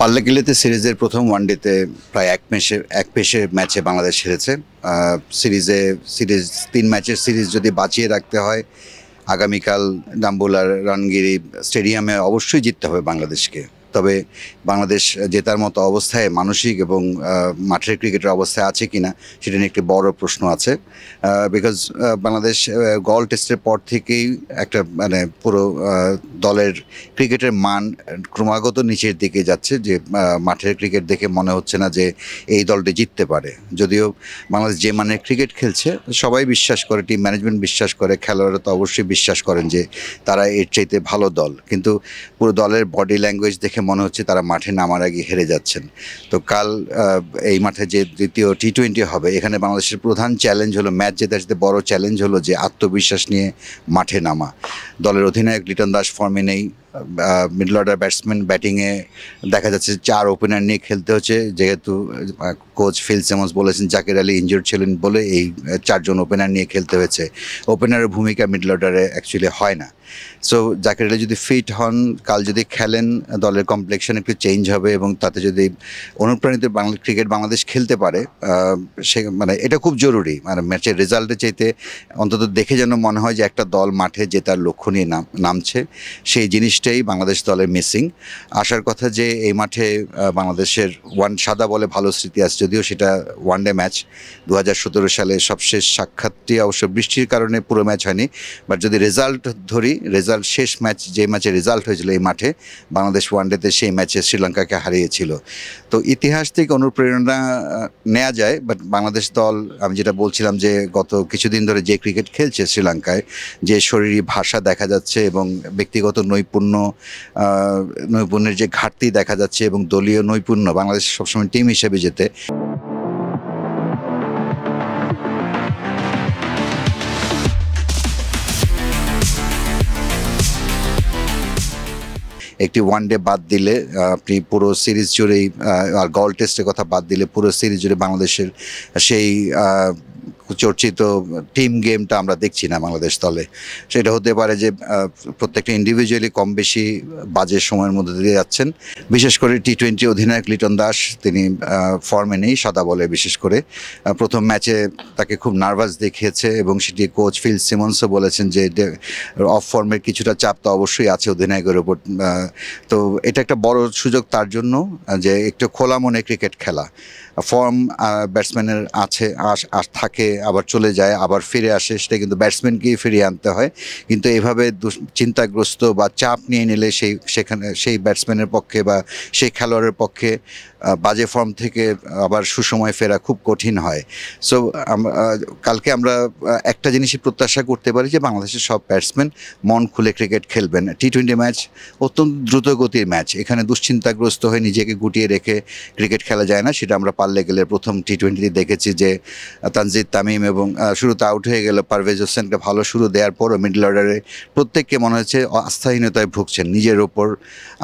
পাল্লাকিল্লিতে সিরিজের প্রথম ওয়ানডেতে প্রায় এক পেশে ম্যাচে বাংলাদেশ হেরেছে। সিরিজ 3 ম্যাচের সিরিজ যদি বাঁচিয়ে রাখতে হয়, আগামীকাল ডাম্বুলার রণগিরি স্টেডিয়ামে অবশ্যই জিততে হবে বাংলাদেশকে। তবে বাংলাদেশ জেতার মতো অবস্থায় মানসিক এবং মাঠের ক্রিকেটের অবস্থায় আছে কিনা সেটা নিয়ে একটি বড় প্রশ্ন আছে। বিকজ বাংলাদেশ গল টেস্টের পর থেকেই একটা মানে পুরো দলের ক্রিকেটের মান ক্রমাগত নিচের দিকে যাচ্ছে, যে মাঠের ক্রিকেট দেখে মনে হচ্ছে না যে এই দলটি জিততে পারে। যদিও বাংলাদেশ যে মানের ক্রিকেট খেলছে সবাই বিশ্বাস করে, টিম ম্যানেজমেন্ট বিশ্বাস করে, খেলোয়াড়রা তো অবশ্যই বিশ্বাস করেন যে তারা এর চাইতে ভালো দল, কিন্তু পুরো দলের বডি ল্যাঙ্গুয়েজ দেখে মনে হচ্ছে তারা মাঠে নামার আগে হেরে যাচ্ছেন। তো কাল এই মাঠে যে দ্বিতীয় টি-20 হবে, এখানে বাংলাদেশের প্রধান চ্যালেঞ্জ হলো, ম্যাচ জেতার সাথে বড় চ্যালেঞ্জ হলো যে আত্মবিশ্বাস নিয়ে মাঠে নামা। দলের অধিনায়ক লিটন দাস ফর্মে নেই, মিডল অর্ডার ব্যাটসম্যান ব্যাটিংয়ে দেখা যাচ্ছে 4 ওপেনার নিয়ে খেলতে হচ্ছে, যেহেতু কোচ ফিল সিমন্স বলেছেন জাকির আলী ইনজুর্ড ছিলেন বলে এই 4 জন ওপেনার নিয়ে খেলতে হয়েছে। ওপেনারের ভূমিকা মিডল অর্ডারে অ্যাকচুয়ালি হয় না। সো জাকির আলী যদি ফিট হন, কাল যদি খেলেন, দলের কমপ্লেকশন একটু চেঞ্জ হবে এবং তাতে যদি অনুপ্রাণিত ক্রিকেট বাংলাদেশ খেলতে পারে, সে মানে এটা খুব জরুরি। মানে ম্যাচের রেজাল্টের চাইতে অন্তত দেখে যেন মনে হয় যে একটা দল মাঠে জেতার লক্ষ্য নিয়ে নামছে, সেই জিনিসটাই বাংলাদেশ দলের মিসিং। আসার কথা যে এই মাঠে বাংলাদেশের সাদা বলে ভালো স্মৃতি আছে, যদিও সেটা ওয়ানডে ম্যাচ। 2017 সালে সবশেষ সাক্ষাৎটি অবশ্য বৃষ্টির কারণে পুরো ম্যাচ হয়নি, বাট যদি রেজাল্ট ধরি, শেষ ম্যাচ যে ম্যাচে রেজাল্ট হয়েছিল এই মাঠে, বাংলাদেশ ওয়ানডেতে সেই ম্যাচে শ্রীলঙ্কাকে হারিয়েছিল। তো ইতিহাস থেকে অনুপ্রেরণা নেওয়া যায়, বাট বাংলাদেশ দল, আমি যেটা বলছিলাম যে গত কিছুদিন ধরে যে ক্রিকেট খেলছে শ্রীলঙ্কায়, যে শরীরী ভাষা দেখা যাচ্ছে এবং ব্যক্তিগত নৈপুণ্যের যে ঘাটতি দেখা যাচ্ছে এবং দলীয় নৈপুণ্য, বাংলাদেশ সবসময় টিম হিসেবে যেতে একটি ওয়ানডে বাদ দিলে, আপনি পুরো সিরিজ জুড়েই, আর গল টেস্টের কথা বাদ দিলে পুরো সিরিজ জুড়ে বাংলাদেশের সেই চর্চিত টিম গেমটা আমরা দেখছি না বাংলাদেশ দলে। সেটা হতে পারে যে প্রত্যেকটা ইন্ডিভিজুয়ালি কম বেশি বাজে সময়ের মধ্যে দিয়ে যাচ্ছেন। বিশেষ করে টি-20 অধিনায়ক লিটন দাস, তিনি ফর্মে নেই সাদা বলে। বিশেষ করে প্রথম ম্যাচে তাকে খুব নার্ভাস দেখিয়েছে এবং সেটি কোচ ফিল সিমন্সও বলেছেন যে অফ ফর্মের কিছুটা চাপ তো অবশ্যই আছে অধিনায়কের ওপর। তো এটা একটা বড় সুযোগ তার জন্য যে একটু খোলা মনে ক্রিকেট খেলা। ফর্ম ব্যাটসম্যানের থাকে, আবার চলে যায়, আবার ফিরে আসে, সেটা কিন্তু ব্যাটসম্যানকেই ফিরিয়ে আনতে হয়। কিন্তু এভাবে চিন্তাগ্রস্ত বা চাপ নিয়ে নিলে সেই ব্যাটসম্যানের পক্ষে বা সেই খেলোয়াড়ের পক্ষে বাজে ফর্ম থেকে আবার সুসময় ফেরা খুব কঠিন হয়। সো কালকে আমরা একটা জিনিসই প্রত্যাশা করতে পারি যে বাংলাদেশের সব ব্যাটসম্যান মন খুলে ক্রিকেট খেলবেন। টি-20 ম্যাচ অত্যন্ত দ্রুতগতির ম্যাচ, এখানে দুশ্চিন্তাগ্রস্ত হয়ে নিজেকে গুটিয়ে রেখে ক্রিকেট খেলা যায় না। সেটা আমরা পাল্লাকিল্লির প্রথম টি-20 দেখেছি যে তানজিদ তামিম এবং শুরুতে আউট হয়ে গেল পারভেজ হোসেনকে ভালো শুরু দেওয়ার পরও মিডল অর্ডারে প্রত্যেককে মনে হচ্ছে আস্থাহীনতায় ভুগছেন। নিজের ওপর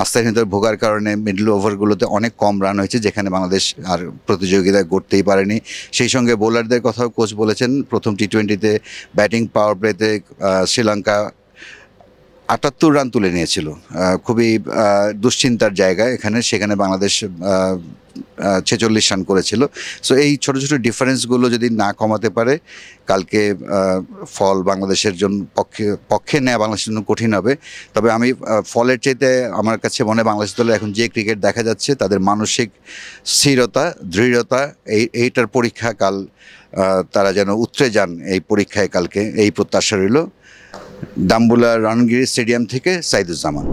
আস্থাহীনতায় ভোগার কারণে মিডল ওভারগুলোতে অনেক কম রান হয়েছে, যেখানে বাংলাদেশ আর প্রতিযোগিতা করতেই পারেনি। সেই সঙ্গে বোলারদের কথাও কোচ বলেছেন, প্রথম টি-20তে ব্যাটিং পাওয়ার প্লেতে শ্রীলঙ্কা 78 রান তুলে নিয়েছিল, খুবই দুশ্চিন্তার জায়গায় সেখানে বাংলাদেশ 46 রান করেছিল। সো এই ছোট ছোট ডিফারেন্সগুলো যদি না কমাতে পারে, কালকে ফল বাংলাদেশের জন্য পক্ষে নেওয়া বাংলাদেশের জন্য কঠিন হবে। তবে আমি ফলের চাইতে আমার কাছে মনে হয় বাংলাদেশ দলে এখন যে ক্রিকেট দেখা যাচ্ছে, তাদের মানসিক স্থিরতা, দৃঢ়তা, এইটার পরীক্ষা কাল, তারা যেন উতরে যান এই পরীক্ষায় কালকে, এই প্রত্যাশা রইল। ডাম্বুলা রণগিরি স্টেডিয়াম থেকে সাইদুজ্জামান।